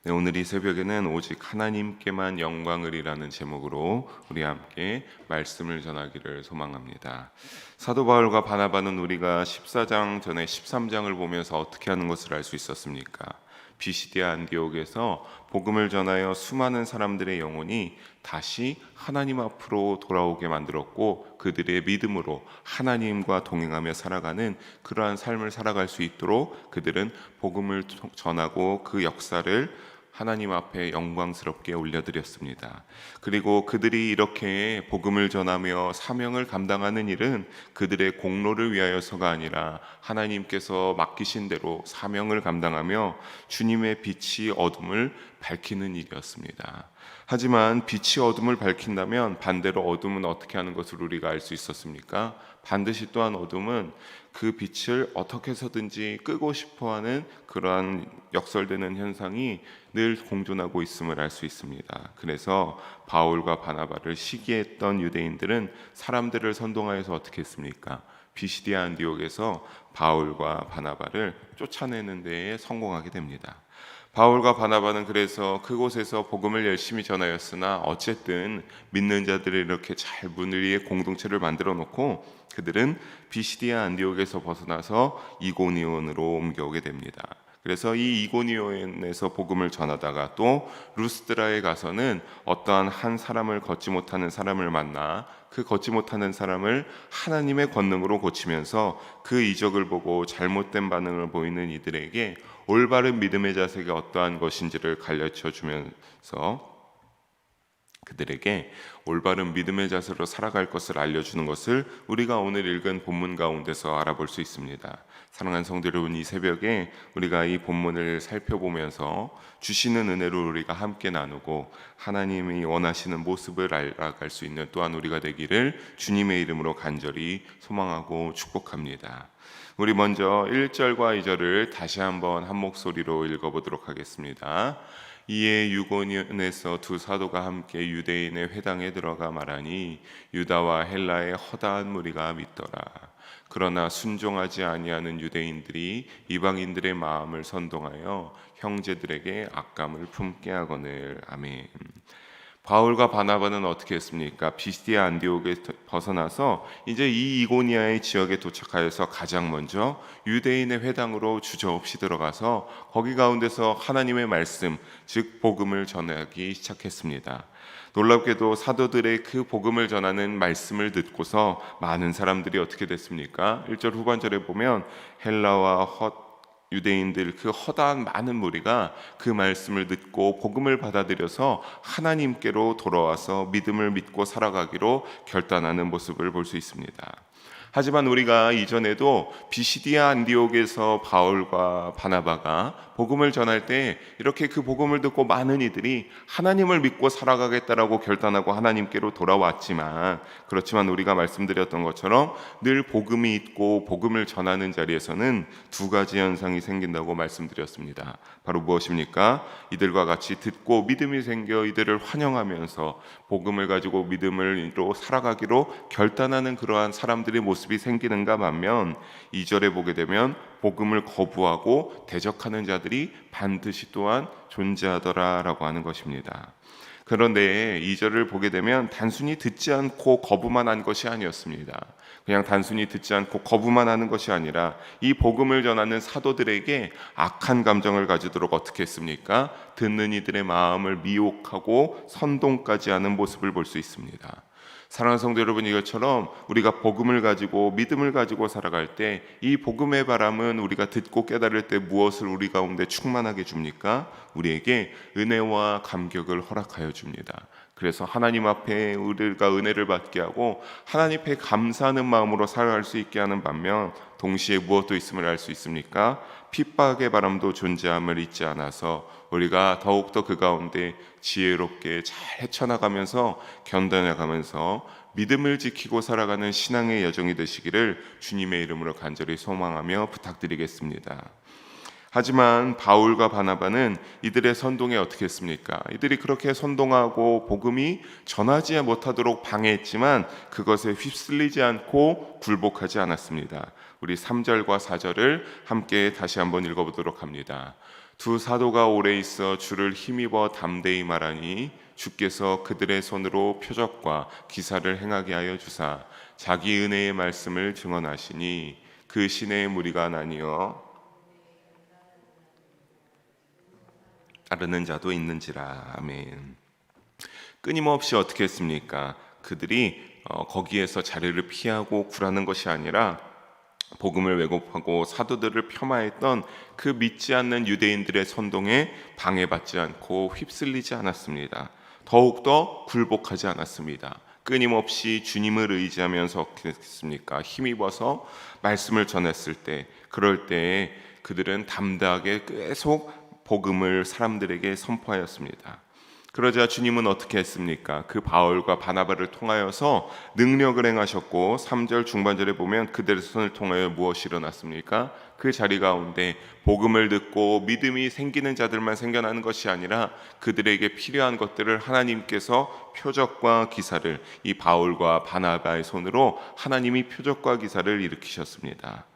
네, 오늘 이 새벽에는 오직 하나님께만 영광을이라는 제목으로 우리 함께 말씀을 전하기를 소망합니다. 사도 바울과 바나바는 우리가 14장 전에 13장을 보면서 어떻게 하는 것을 알 수 있었습니까? 비시디아 안디옥에서 복음을 전하여 수많은 사람들의 영혼이 다시 하나님 앞으로 돌아오게 만들었고, 그들의 믿음으로 하나님과 동행하며 살아가는 그러한 삶을 살아갈 수 있도록 그들은 복음을 전하고 그 역사를 하나님 앞에 영광스럽게 올려드렸습니다. 그리고 그들이 이렇게 복음을 전하며 사명을 감당하는 일은 그들의 공로를 위하여서가 아니라 하나님께서 맡기신 대로 사명을 감당하며 주님의 빛이 어둠을 밝히는 일이었습니다. 하지만 빛이 어둠을 밝힌다면 반대로 어둠은 어떻게 하는 것을 우리가 알 수 있었습니까? 반드시 또한 어둠은 그 빛을 어떻게 해서든지 끄고 싶어하는 그러한 역설되는 현상이 늘 공존하고 있음을 알 수 있습니다. 그래서 바울과 바나바를 시기했던 유대인들은 사람들을 선동하여서 어떻게 했습니까? 비시디아 안디옥에서 바울과 바나바를 쫓아내는 데에 성공하게 됩니다. 바울과 바나바는 그래서 그곳에서 복음을 열심히 전하였으나 어쨌든 믿는 자들이 이렇게 잘 문을 위해 공동체를 만들어 놓고 그들은 비시디아 안디옥에서 벗어나서 이고니온으로 옮겨오게 됩니다. 그래서 이 이고니온에서 복음을 전하다가 또 루스드라에 가서는 어떠한 한 사람을 걷지 못하는 사람을 만나 그 걷지 못하는 사람을 하나님의 권능으로 고치면서 그 이적을 보고 잘못된 반응을 보이는 이들에게 올바른 믿음의 자세가 어떠한 것인지를 가르쳐 주면서 그들에게 올바른 믿음의 자세로 살아갈 것을 알려주는 것을 우리가 오늘 읽은 본문 가운데서 알아볼 수 있습니다. 사랑하는 성도 여러분, 이 새벽에 우리가 이 본문을 살펴보면서 주시는 은혜로 우리가 함께 나누고 하나님이 원하시는 모습을 알아갈 수 있는 또한 우리가 되기를 주님의 이름으로 간절히 소망하고 축복합니다. 우리 먼저 1절과 2절을 다시 한번 한 목소리로 읽어보도록 하겠습니다. 이에 유고니온에서 두 사도가 함께 유대인의 회당에 들어가 말하니 유다와 헬라의 허다한 무리가 믿더라. 그러나 순종하지 아니하는 유대인들이 이방인들의 마음을 선동하여 형제들에게 악감을 품게 하거늘. 아멘. 바울과 바나바는 어떻게 했습니까? 비시디아 안디옥에 벗어나서 이제 이 이고니아의 지역에 도착하여서 가장 먼저 유대인의 회당으로 주저없이 들어가서 거기 가운데서 하나님의 말씀, 즉 복음을 전하기 시작했습니다. 놀랍게도 사도들의 그 복음을 전하는 말씀을 듣고서 많은 사람들이 어떻게 됐습니까? 1절 후반절에 보면 헬라와 유대인들 그 허다한 많은 무리가 그 말씀을 듣고 복음을 받아들여서 하나님께로 돌아와서 믿음을 믿고 살아가기로 결단하는 모습을 볼 수 있습니다. 하지만 우리가 이전에도 비시디아 안디옥에서 바울과 바나바가 복음을 전할 때 이렇게 그 복음을 듣고 많은 이들이 하나님을 믿고 살아가겠다라고 결단하고 하나님께로 돌아왔지만, 그렇지만 우리가 말씀드렸던 것처럼 늘 복음이 있고 복음을 전하는 자리에서는 두 가지 현상이 생긴다고 말씀드렸습니다. 바로 무엇입니까? 이들과 같이 듣고 믿음이 생겨 이들을 환영하면서 복음을 가지고 믿음으로 살아가기로 결단하는 그러한 사람들의 모습이 생기는가 반면, 2절에 보게 되면 복음을 거부하고 대적하는 자들이 반드시 또한 존재하더라라고 하는 것입니다. 그런데 2절을 보게 되면 단순히 듣지 않고 거부만 한 것이 아니었습니다. 그냥 단순히 듣지 않고 거부만 하는 것이 아니라 이 복음을 전하는 사도들에게 악한 감정을 가지도록 어떻게 했습니까? 듣는 이들의 마음을 미혹하고 선동까지 하는 모습을 볼 수 있습니다. 사랑하는 성도 여러분, 이것처럼 우리가 복음을 가지고 믿음을 가지고 살아갈 때 이 복음의 바람은 우리가 듣고 깨달을 때 무엇을 우리 가운데 충만하게 줍니까? 우리에게 은혜와 감격을 허락하여 줍니다. 그래서 하나님 앞에 우리가 은혜를 받게 하고 하나님 앞에 감사하는 마음으로 살아갈 수 있게 하는 반면, 동시에 무엇도 있음을 알 수 있습니까? 핍박의 바람도 존재함을 잊지 않아서 우리가 더욱더 그 가운데 지혜롭게 잘 헤쳐나가면서 견뎌나가면서 믿음을 지키고 살아가는 신앙의 여정이 되시기를 주님의 이름으로 간절히 소망하며 부탁드리겠습니다. 하지만 바울과 바나바는 이들의 선동에 어떻게 했습니까? 이들이 그렇게 선동하고 복음이 전하지 못하도록 방해했지만 그것에 휩쓸리지 않고 굴복하지 않았습니다. 우리 3절과 4절을 함께 다시 한번 읽어보도록 합니다. 두 사도가 오래 있어 주를 힘입어 담대히 말하니 주께서 그들의 손으로 표적과 기사를 행하게 하여 주사 자기 은혜의 말씀을 증언하시니 그 시내의 무리가 나뉘어 따르는 자도 있는지라. 아멘. 끊임없이 어떻게 했습니까? 그들이 거기에서 자리를 피하고 굴하는 것이 아니라 복음을 왜곡하고 사도들을 폄하했던 그 믿지 않는 유대인들의 선동에 방해받지 않고 휩쓸리지 않았습니다. 더욱더 굴복하지 않았습니다. 끊임없이 주님을 의지하면서 어떻게 했습니까? 힘입어서 말씀을 전했을 때, 그럴 때에 그들은 담대하게 계속 복음을 사람들에게 선포하였습니다. 그러자 주님은 어떻게 했습니까? 그 바울과 바나바를 통하여서 능력을 행하셨고 3절 중반절에 보면 그들의 손을 통하여 무엇이 일어났습니까? 그 자리 가운데 복음을 듣고 믿음이 생기는 자들만 생겨나는 것이 아니라 그들에게 필요한 것들을 하나님께서 표적과 기사를, 이 바울과 바나바의 손으로 하나님이 표적과 기사를 일으키셨습니다.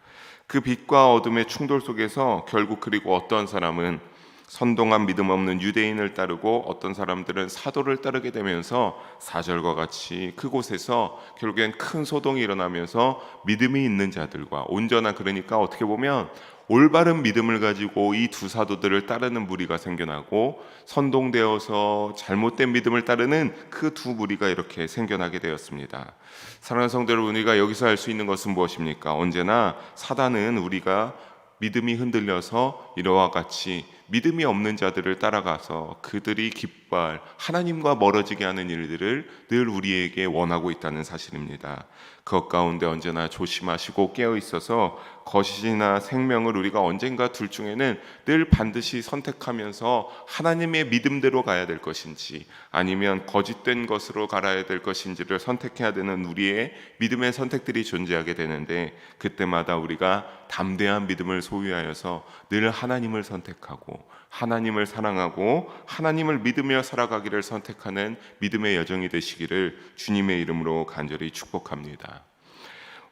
그 빛과 어둠의 충돌 속에서 결국 그리고 어떤 사람은 선동한 믿음 없는 유대인을 따르고 어떤 사람들은 사도를 따르게 되면서 4절과 같이 그곳에서 결국엔 큰 소동이 일어나면서 믿음이 있는 자들과 온전한, 그러니까 어떻게 보면 올바른 믿음을 가지고 이 두 사도들을 따르는 무리가 생겨나고 선동되어서 잘못된 믿음을 따르는 그 두 무리가 이렇게 생겨나게 되었습니다. 사랑하는 성도 여러분, 우리가 여기서 알 수 있는 것은 무엇입니까? 언제나 사단은 우리가 믿음이 흔들려서 이와 같이 믿음이 없는 자들을 따라가서 그들이 기뻐할, 하나님과 멀어지게 하는 일들을 늘 우리에게 원하고 있다는 사실입니다. 그것 가운데 언제나 조심하시고 깨어 있어서 거짓이나 생명을 우리가 언젠가 둘 중에는 늘 반드시 선택하면서 하나님의 믿음대로 가야 될 것인지 아니면 거짓된 것으로 갈아야 될 것인지를 선택해야 되는 우리의 믿음의 선택들이 존재하게 되는데, 그때마다 우리가 담대한 믿음을 소유하여서 늘 하나님을 선택하고 하나님을 사랑하고 하나님을 믿으며 살아가기를 선택하는 믿음의 여정이 되시기를 주님의 이름으로 간절히 축복합니다.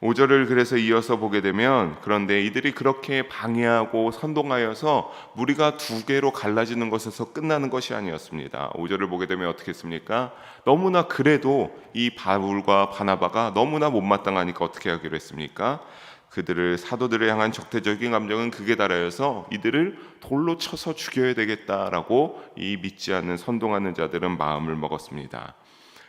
5절을 그래서 이어서 보게 되면, 그런데 이들이 그렇게 방해하고 선동하여서 무리가 두 개로 갈라지는 것에서 끝나는 것이 아니었습니다. 5절을 보게 되면 어떻게 했습니까? 너무나 그래도 이 바울과 바나바가 너무나 못마땅하니까 어떻게 하기로 했습니까? 그들을, 사도들을 향한 적대적인 감정은 극에 달하여서 이들을 돌로 쳐서 죽여야 되겠다라고 이 믿지 않는 선동하는 자들은 마음을 먹었습니다.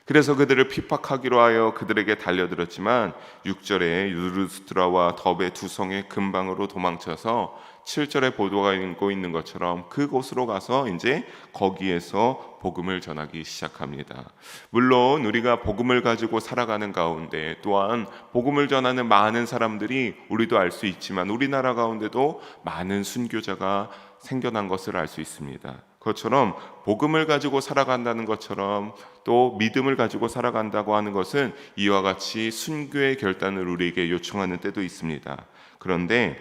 그래서 그들을 핍박하기로 하여 그들에게 달려들었지만 6절에 루스드라와 더베 두 성의 근방으로 도망쳐서 7절에 보도가 있는 것처럼 그곳으로 가서 이제 거기에서 복음을 전하기 시작합니다. 물론 우리가 복음을 가지고 살아가는 가운데 또한 복음을 전하는 많은 사람들이 우리도 알 수 있지만 우리나라 가운데도 많은 순교자가 생겨난 것을 알 수 있습니다. 그것처럼 복음을 가지고 살아간다는 것처럼 또 믿음을 가지고 살아간다고 하는 것은 이와 같이 순교의 결단을 우리에게 요청하는 때도 있습니다. 그런데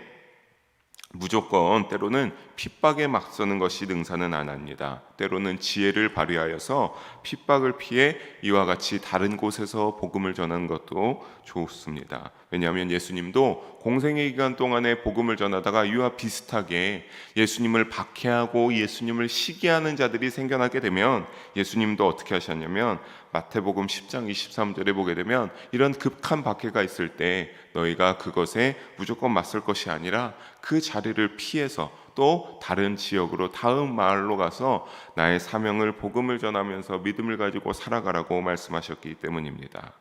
무조건 때로는 핍박에 맞서는 것이 능사는 안 합니다. 때로는 지혜를 발휘하여서 핍박을 피해 이와 같이 다른 곳에서 복음을 전하는 것도 좋습니다. 왜냐하면 예수님도 공생의 기간 동안에 복음을 전하다가 이와 비슷하게 예수님을 박해하고 예수님을 시기하는 자들이 생겨나게 되면 예수님도 어떻게 하셨냐면 마태복음 10장 23절에 보게 되면 이런 급한 박해가 있을 때 너희가 그것에 무조건 맞설 것이 아니라 그 자리를 피해서 또 다른 지역으로 다음 마을로 가서 나의 사명을 복음을 전하면서 믿음을 가지고 살아가라고 말씀하셨기 때문입니다.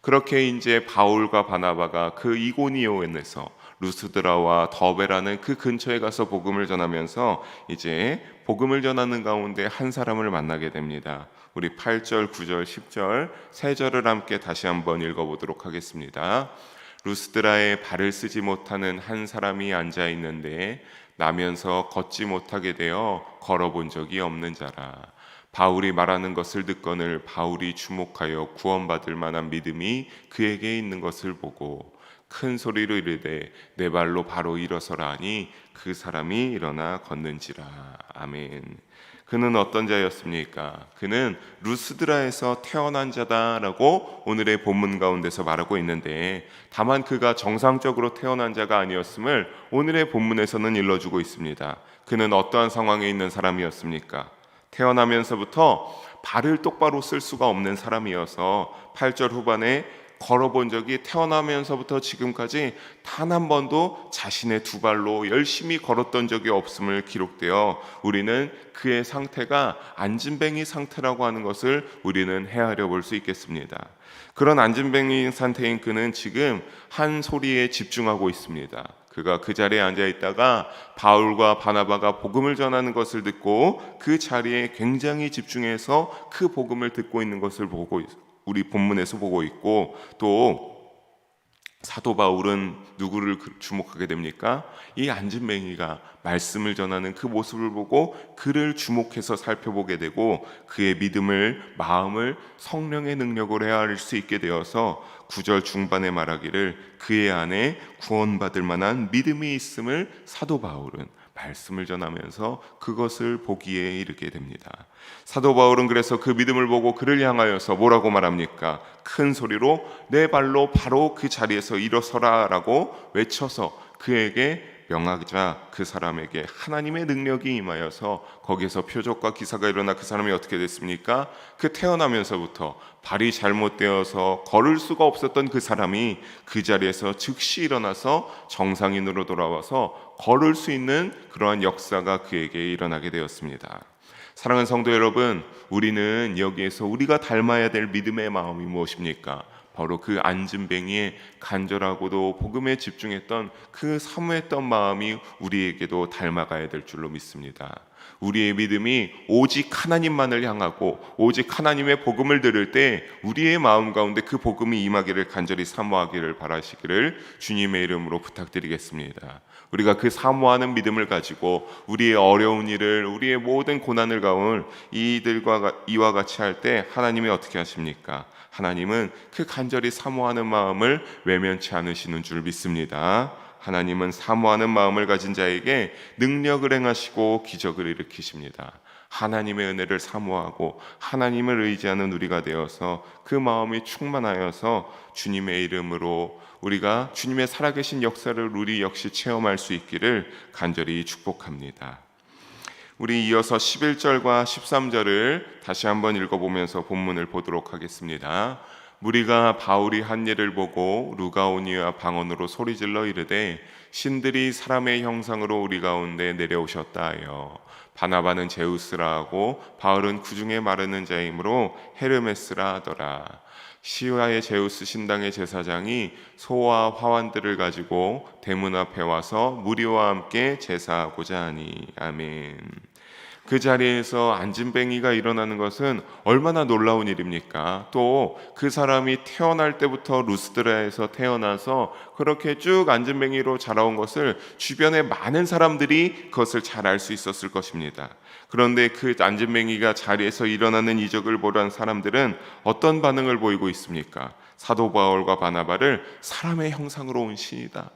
그렇게 이제 바울과 바나바가 그 이고니온에서 루스드라와 더베라는 그 근처에 가서 복음을 전하면서 이제 복음을 전하는 가운데 한 사람을 만나게 됩니다. 우리 8절, 9절, 10절 세 절을 함께 다시 한번 읽어보도록 하겠습니다. 루스드라에 발을 쓰지 못하는 한 사람이 앉아 있는데 나면서 걷지 못하게 되어 걸어본 적이 없는 자라. 바울이 말하는 것을 듣거늘 바울이 주목하여 구원받을 만한 믿음이 그에게 있는 것을 보고 큰 소리로 이르되 내 발로 바로 일어서라 하니 그 사람이 일어나 걷는지라. 아멘. 그는 어떤 자였습니까? 그는 루스드라에서 태어난 자다라고 오늘의 본문 가운데서 말하고 있는데, 다만 그가 정상적으로 태어난 자가 아니었음을 오늘의 본문에서는 일러주고 있습니다. 그는 어떠한 상황에 있는 사람이었습니까? 태어나면서부터 발을 똑바로 쓸 수가 없는 사람이어서 8절 후반에 걸어본 적이 태어나면서부터 지금까지 단 한 번도 자신의 두 발로 열심히 걸었던 적이 없음을 기록되어 우리는 그의 상태가 안진뱅이 상태라고 하는 것을 우리는 헤아려 볼 수 있겠습니다. 그런 안진뱅이 상태인 그는 지금 한 소리에 집중하고 있습니다. 그가 그 자리에 앉아 있다가 바울과 바나바가 복음을 전하는 것을 듣고 그 자리에 굉장히 집중해서 그 복음을 듣고 있는 것을 우리 본문에서 보고 있고, 또 사도 바울은 누구를 주목하게 됩니까? 이 안진뱅이가 말씀을 전하는 그 모습을 보고 그를 주목해서 살펴보게 되고, 그의 믿음을, 마음을 성령의 능력으로 헤아릴 수 있게 되어서 9절 중반에 말하기를 그의 안에 구원받을 만한 믿음이 있음을 사도 바울은 말씀을 전하면서 그것을 보기에 이르게 됩니다. 사도 바울은 그래서 그 믿음을 보고 그를 향하여서 뭐라고 말합니까? 큰 소리로 내 발로 바로 그 자리에서 일어서라 라고 외쳐서 그에게 명하자 그 사람에게 하나님의 능력이 임하여서 거기에서 표적과 기사가 일어나 그 사람이 어떻게 됐습니까? 그 태어나면서부터 발이 잘못되어서 걸을 수가 없었던 그 사람이 그 자리에서 즉시 일어나서 정상인으로 돌아와서 걸을 수 있는 그러한 역사가 그에게 일어나게 되었습니다. 사랑하는 성도 여러분, 우리는 여기에서 우리가 닮아야 될 믿음의 마음이 무엇입니까? 바로 그 안진뱅이의 간절하고도 복음에 집중했던 그 사모했던 마음이 우리에게도 닮아가야 될 줄로 믿습니다. 우리의 믿음이 오직 하나님만을 향하고 오직 하나님의 복음을 들을 때 우리의 마음 가운데 그 복음이 임하기를 간절히 사모하기를 바라시기를 주님의 이름으로 부탁드리겠습니다. 우리가 그 사모하는 믿음을 가지고 우리의 어려운 일을, 우리의 모든 고난을 가운 이와 같이 할 때 하나님이 어떻게 하십니까? 하나님은 그 간절히 사모하는 마음을 외면치 않으시는 줄 믿습니다. 하나님은 사모하는 마음을 가진 자에게 능력을 행하시고 기적을 일으키십니다. 하나님의 은혜를 사모하고 하나님을 의지하는 우리가 되어서 그 마음이 충만하여서 주님의 이름으로 우리가 주님의 살아계신 역사를 우리 역시 체험할 수 있기를 간절히 축복합니다. 우리 이어서 11절과 13절을 다시 한번 읽어보면서 본문을 보도록 하겠습니다. 무리가 바울이 한 일을 보고 루가오니아 방언으로 소리질러 이르되 신들이 사람의 형상으로 우리 가운데 내려오셨다 하여 바나바는 제우스라 하고 바울은 그중에 마르는 자이므로 헤르메스라 하더라. 시와의 제우스 신당의 제사장이 소와 화환들을 가지고 대문 앞에 와서 무리와 함께 제사하고자 하니. 아멘. 그 자리에서 안진뱅이가 일어나는 것은 얼마나 놀라운 일입니까? 또 그 사람이 태어날 때부터 루스드라에서 태어나서 그렇게 쭉 안진뱅이로 자라온 것을 주변의 많은 사람들이 그것을 잘 알 수 있었을 것입니다. 그런데 그 안진뱅이가 자리에서 일어나는 이적을 보던 사람들은 어떤 반응을 보이고 있습니까? 사도 바울과 바나바를 사람의 형상으로 온 신이다,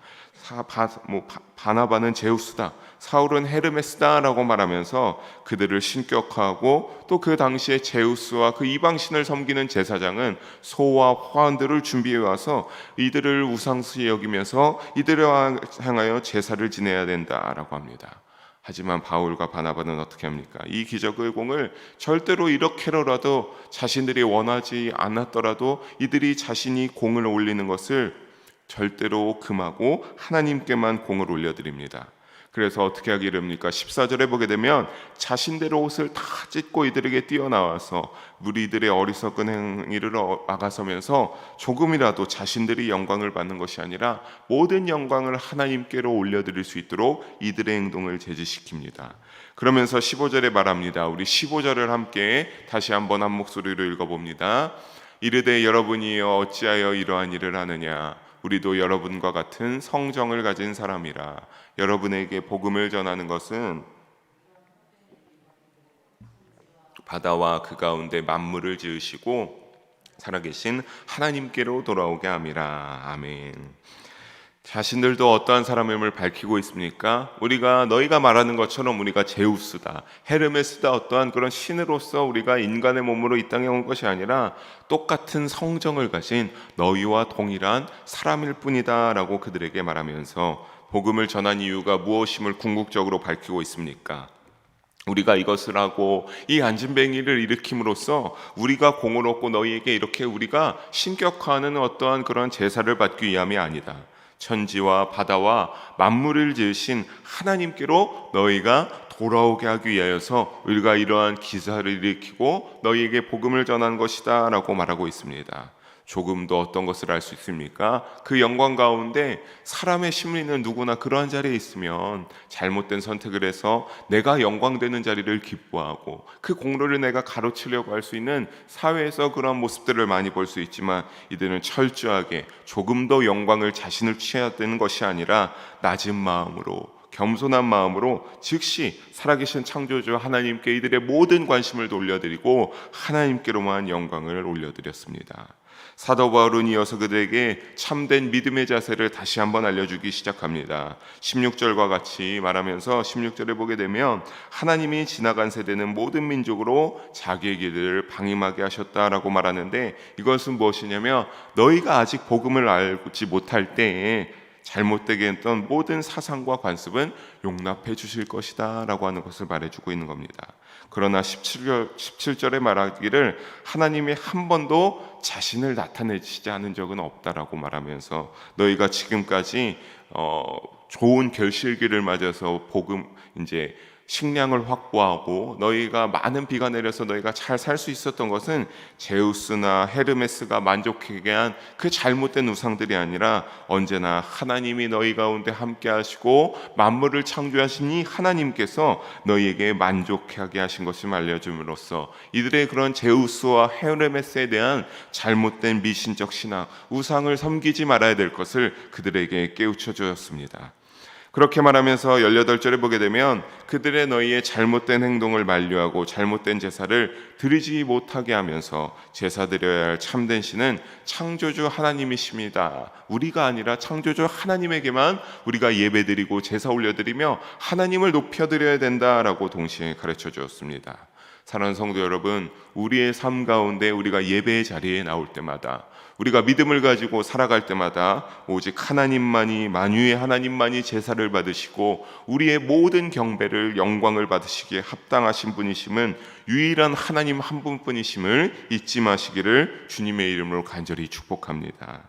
바나바는 제우스다, 사울은 헤르메스다 라고 말하면서 그들을 신격화하고, 또 그 당시에 제우스와 그 이방신을 섬기는 제사장은 소와 화환들을 준비해 와서 이들을 우상스레 여기면서 이들을 향하여 제사를 지내야 된다라고 합니다. 하지만 바울과 바나바는 어떻게 합니까? 이 기적의 공을 절대로 이렇게로라도 자신들이 원하지 않았더라도 이들이 자신이 공을 올리는 것을 절대로 금하고 하나님께만 공을 올려드립니다. 그래서 어떻게 하기를 합니까? 14절에 보게 되면 자신들의 옷을 다 찢고 이들에게 뛰어나와서 무리들의 어리석은 행위를 막아서면서 조금이라도 자신들이 영광을 받는 것이 아니라 모든 영광을 하나님께로 올려드릴 수 있도록 이들의 행동을 제지시킵니다. 그러면서 15절에 말합니다. 우리 15절을 함께 다시 한번 한 목소리로 읽어봅니다. 이르되 여러분이여 어찌하여 이러한 일을 하느냐? 우리도 여러분과 같은 성정을 가진 사람이라. 여러분에게 복음을 전하는 것은 바다와 그 가운데 만물을 지으시고 살아계신 하나님께로 돌아오게 함이라. 아멘. 자신들도 어떠한 사람임을 밝히고 있습니까? 우리가 너희가 말하는 것처럼 우리가 제우스다, 헤르메스다, 어떠한 그런 신으로서 우리가 인간의 몸으로 이 땅에 온 것이 아니라 똑같은 성정을 가진 너희와 동일한 사람일 뿐이다 라고 그들에게 말하면서 복음을 전한 이유가 무엇임을 궁극적으로 밝히고 있습니까? 우리가 이것을 하고 이 안진뱅이를 일으킴으로써 우리가 공을 얻고 너희에게 이렇게 우리가 신격화하는 어떠한 그런 제사를 받기 위함이 아니다. 천지와 바다와 만물을 지으신 하나님께로 너희가 돌아오게 하기 위하여서 우리가 이러한 기사를 일으키고 너희에게 복음을 전한 것이다 라고 말하고 있습니다. 조금도 어떤 것을 알 수 있습니까? 그 영광 가운데 사람의 심리는 누구나 그러한 자리에 있으면 잘못된 선택을 해서 내가 영광되는 자리를 기뻐하고 그 공로를 내가 가로치려고 할 수 있는 사회에서 그런 모습들을 많이 볼 수 있지만, 이들은 철저하게 조금도 영광을 자신을 취해야 되는 것이 아니라 낮은 마음으로, 겸손한 마음으로 즉시 살아계신 창조주 하나님께 이들의 모든 관심을 돌려드리고 하나님께로만 영광을 올려드렸습니다. 사도 바울은 이어서 그들에게 참된 믿음의 자세를 다시 한번 알려주기 시작합니다. 16절과 같이 말하면서 16절에 보게 되면 하나님이 지나간 세대는 모든 민족으로 자기의 길을 방임하게 하셨다라고 말하는데, 이것은 무엇이냐면 너희가 아직 복음을 알지 못할 때에 잘못되게 했던 모든 사상과 관습은 용납해 주실 것이다 라고 하는 것을 말해주고 있는 겁니다. 그러나 17절에 말하기를 하나님이 한 번도 자신을 나타내시지 않은 적은 없다라고 말하면서 너희가 지금까지 좋은 결실기를 맞아서 복음 이제 식량을 확보하고 너희가 많은 비가 내려서 너희가 잘 살 수 있었던 것은 제우스나 헤르메스가 만족하게 한 그 잘못된 우상들이 아니라 언제나 하나님이 너희 가운데 함께 하시고 만물을 창조하신 이 하나님께서 너희에게 만족하게 하신 것을 알려줌으로써 이들의 그런 제우스와 헤르메스에 대한 잘못된 미신적 신앙, 우상을 섬기지 말아야 될 것을 그들에게 깨우쳐 주었습니다. 그렇게 말하면서 18절에 보게 되면 그들의 너희의 잘못된 행동을 만류하고 잘못된 제사를 드리지 못하게 하면서 제사 드려야 할 참된 신은 창조주 하나님이십니다. 우리가 아니라 창조주 하나님에게만 우리가 예배드리고 제사 올려드리며 하나님을 높여드려야 된다라고 동시에 가르쳐 주었습니다. 사랑하는 성도 여러분, 우리의 삶 가운데 우리가 예배의 자리에 나올 때마다, 우리가 믿음을 가지고 살아갈 때마다 오직 하나님만이, 만유의 하나님만이 제사를 받으시고 우리의 모든 경배를, 영광을 받으시기에 합당하신 분이심은 유일한 하나님 한 분뿐이심을 잊지 마시기를 주님의 이름으로 간절히 축복합니다.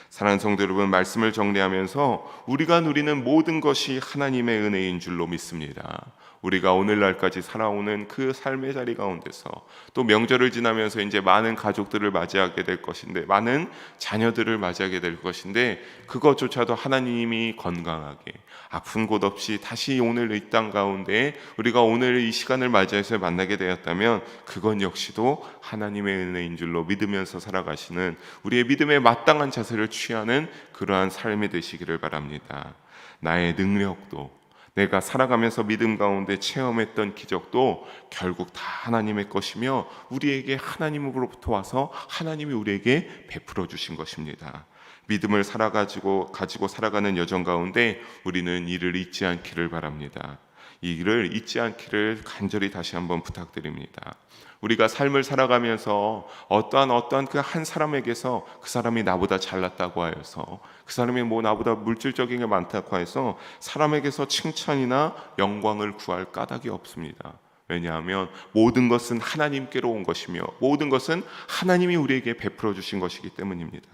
사랑하는 성도 여러분, 말씀을 정리하면서 우리가 누리는 모든 것이 하나님의 은혜인 줄로 믿습니다. 우리가 오늘날까지 살아오는 그 삶의 자리 가운데서 또 명절을 지나면서 이제 많은 가족들을 맞이하게 될 것인데, 많은 자녀들을 맞이하게 될 것인데, 그것조차도 하나님이 건강하게 아픈 곳 없이 다시 오늘 이 땅 가운데 우리가 오늘 이 시간을 맞이해서 만나게 되었다면 그건 역시도 하나님의 은혜인 줄로 믿으면서 살아가시는 우리의 믿음에 마땅한 자세를 취하는 그러한 삶이 되시기를 바랍니다. 나의 능력도, 내가 살아가면서 믿음 가운데 체험했던 기적도 결국 다 하나님의 것이며 우리에게 하나님으로부터 와서 하나님이 우리에게 베풀어 주신 것입니다. 믿음을 가지고 살아가는 여정 가운데 우리는 이를 잊지 않기를 바랍니다. 이 일을 잊지 않기를 간절히 다시 한번 부탁드립니다. 우리가 삶을 살아가면서 어떠한 그 한 사람에게서 그 사람이 나보다 잘났다고 하여서, 그 사람이 뭐 나보다 물질적인 게 많다고 해서 사람에게서 칭찬이나 영광을 구할 까닭이 없습니다. 왜냐하면 모든 것은 하나님께로 온 것이며 모든 것은 하나님이 우리에게 베풀어 주신 것이기 때문입니다.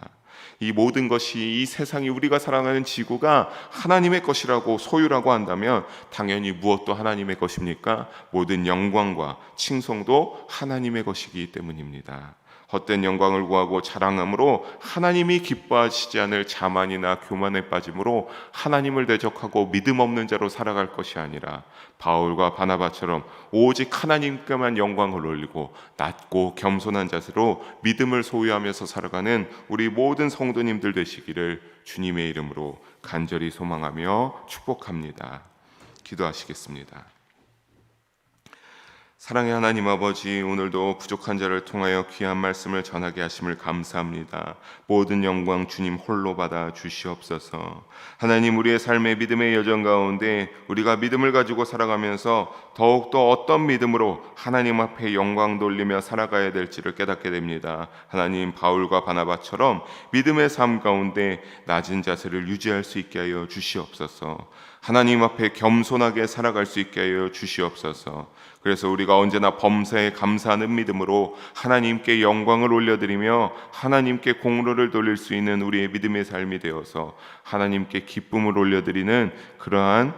이 모든 것이, 이 세상이, 우리가 살아가는 지구가 하나님의 것이라고 소유라고 한다면 당연히 무엇도 하나님의 것입니까? 모든 영광과 칭송도 하나님의 것이기 때문입니다. 헛된 영광을 구하고 자랑함으로 하나님이 기뻐하시지 않을 자만이나 교만에 빠짐으로 하나님을 대적하고 믿음 없는 자로 살아갈 것이 아니라 바울과 바나바처럼 오직 하나님께만 영광을 올리고 낮고 겸손한 자세로 믿음을 소유하면서 살아가는 우리 모든 성도님들 되시기를 주님의 이름으로 간절히 소망하며 축복합니다. 기도하시겠습니다. 사랑의 하나님 아버지, 오늘도 부족한 자를 통하여 귀한 말씀을 전하게 하심을 감사합니다. 모든 영광 주님 홀로 받아 주시옵소서. 하나님, 우리의 삶의 믿음의 여정 가운데 우리가 믿음을 가지고 살아가면서 더욱더 어떤 믿음으로 하나님 앞에 영광 돌리며 살아가야 될지를 깨닫게 됩니다. 하나님, 바울과 바나바처럼 믿음의 삶 가운데 낮은 자세를 유지할 수 있게 하여 주시옵소서. 하나님 앞에 겸손하게 살아갈 수 있게 하여 주시옵소서. 그래서 우리가 언제나 범사에 감사하는 믿음으로 하나님께 영광을 올려드리며 하나님께 공로를 돌릴 수 있는 우리의 믿음의 삶이 되어서 하나님께 기쁨을 올려드리는 그러한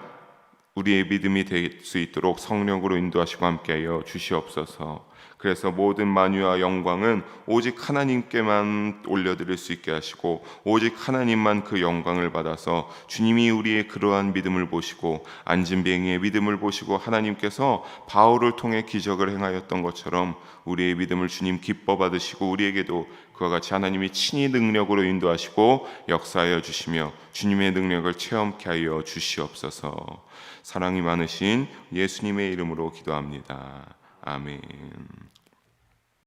우리의 믿음이 될 수 있도록 성령으로 인도하시고 함께하여 주시옵소서. 그래서 모든 만유와 영광은 오직 하나님께만 올려드릴 수 있게 하시고 오직 하나님만 그 영광을 받아서 주님이 우리의 그러한 믿음을 보시고 안진뱅이의 믿음을 보시고 하나님께서 바울을 통해 기적을 행하였던 것처럼 우리의 믿음을 주님 기뻐 받으시고 우리에게도 그와 같이 하나님이 친히 능력으로 인도하시고 역사하여 주시며 주님의 능력을 체험케 하여 주시옵소서. 사랑이 많으신 예수님의 이름으로 기도합니다. 아멘.